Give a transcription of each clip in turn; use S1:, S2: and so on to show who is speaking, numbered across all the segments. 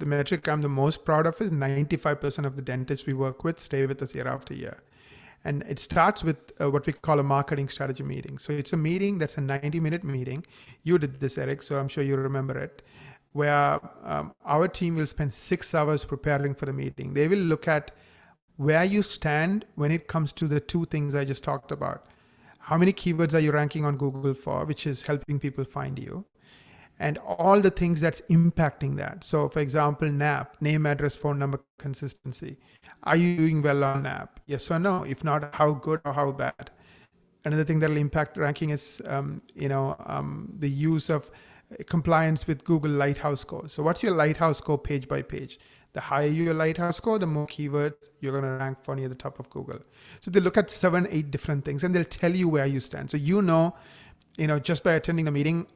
S1: the metric I'm the most proud of is 95% of the dentists we work with stay with us year after year. And it starts with what we call a marketing strategy meeting. So it's a meeting that's a 90-minute meeting. You did this, Eric, so I'm sure you remember it, where our team will spend 6 hours preparing for the meeting. They will look at where you stand when it comes to the two things I just talked about. How many keywords are you ranking on Google for, which is helping people find you, and all the things that's impacting that. So for example, NAP, name, address, phone number, consistency. Are you doing well on NAP? Yes or no? If not, how good or how bad? Another thing that will impact ranking is the use of compliance with Google Lighthouse score. So what's your Lighthouse score page by page? The higher your Lighthouse score, the more keywords you're going to rank for near the top of Google. So they look at 7, 8 different things, and they'll tell you where you stand. So just by attending the meeting,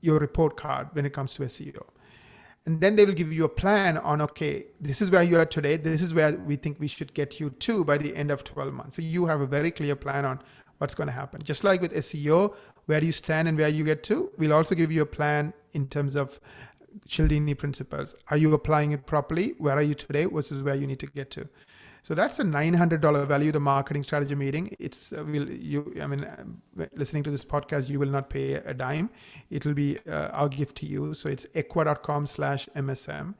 S1: your report card when it comes to SEO. And then they will give you a plan on, okay, this is where you are today. This is where we think we should get you to by the end of 12 months. So you have a very clear plan on what's going to happen. Just like with SEO, where do you stand and where you get to, we'll also give you a plan in terms of Cialdini principles. Are you applying it properly? Where are you today versus where you need to get to? So that's a $900 value, the marketing strategy meeting. It's listening to this podcast, you will not pay a dime. It will be our gift to you. So it's ekwa.com/MSM.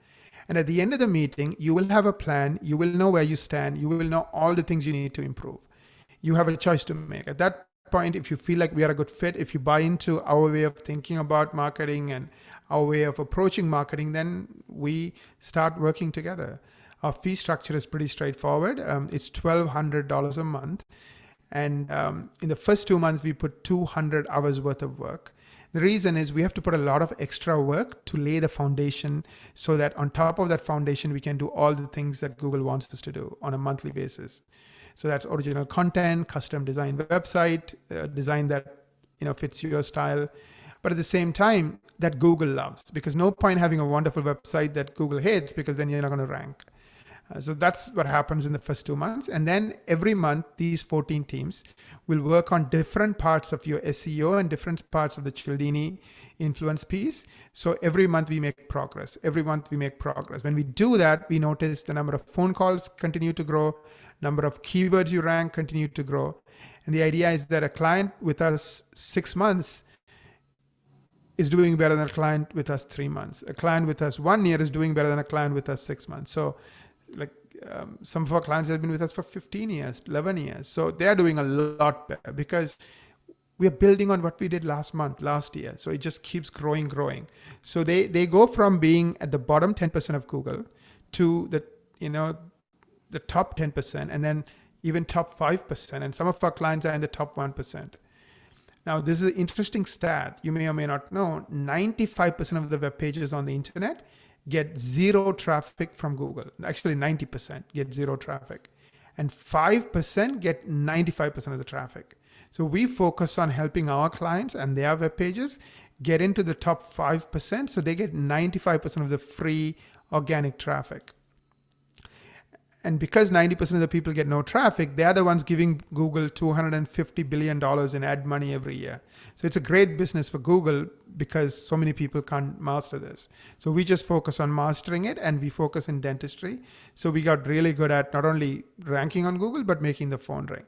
S1: And at the end of the meeting, you will have a plan. You will know where you stand. You will know all the things you need to improve. You have a choice to make. At that point, if you feel like we are a good fit, if you buy into our way of thinking about marketing and our way of approaching marketing, then we start working together. Our fee structure is pretty straightforward. It's $1,200 a month. And in the first 2 months, we put 200 hours worth of work. The reason is we have to put a lot of extra work to lay the foundation so that on top of that foundation, we can do all the things that Google wants us to do on a monthly basis. So that's original content, custom designed website, design that fits your style. But at the same time, that Google loves, because no point having a wonderful website that Google hates, because then you're not going to rank. So that's what happens in the first 2 months. And then every month, these 14 teams will work on different parts of your SEO and different parts of the Cialdini influence piece. So every month we make progress. When we do that, we notice the number of phone calls continue to grow, number of keywords you rank continue to grow. And the idea is that a client with us 6 months is doing better than a client with us 3 months. A client with us 1 year is doing better than a client with us 6 months. So some of our clients have been with us for 15 years, 11 years. So they are doing a lot better because we are building on what we did last year. So it just keeps growing. So they go from being at the bottom 10% of Google to the top 10%, and then even top 5%. And some of our clients are in the top 1%. Now, this is an interesting stat. You may or may not know, 95% of the web pages on the internet get zero traffic from Google. Actually, 90% get zero traffic. And 5% get 95% of the traffic. So we focus on helping our clients and their web pages get into the top 5%. So they get 95% of the free organic traffic. And because 90% of the people get no traffic, they're the ones giving Google $250 billion in ad money every year. So it's a great business for Google because so many people can't master this. So we just focus on mastering it, and we focus in dentistry. So we got really good at not only ranking on Google, but making the phone ring.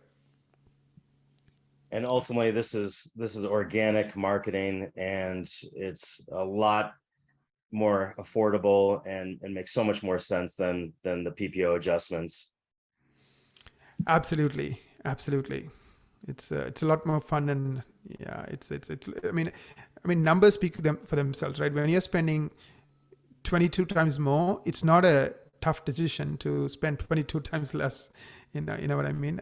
S2: And ultimately, this is organic marketing, and it's a lot more affordable and makes so much more sense than the PPO adjustments.
S1: Absolutely. It's a lot more fun, and I mean numbers speak for themselves, right? When you're spending 22 times more, it's not a tough decision to spend 22 times less. You know what I mean?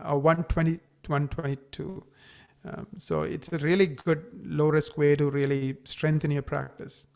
S1: Or 120 to 122. So it's a really good low risk way to really strengthen your practice.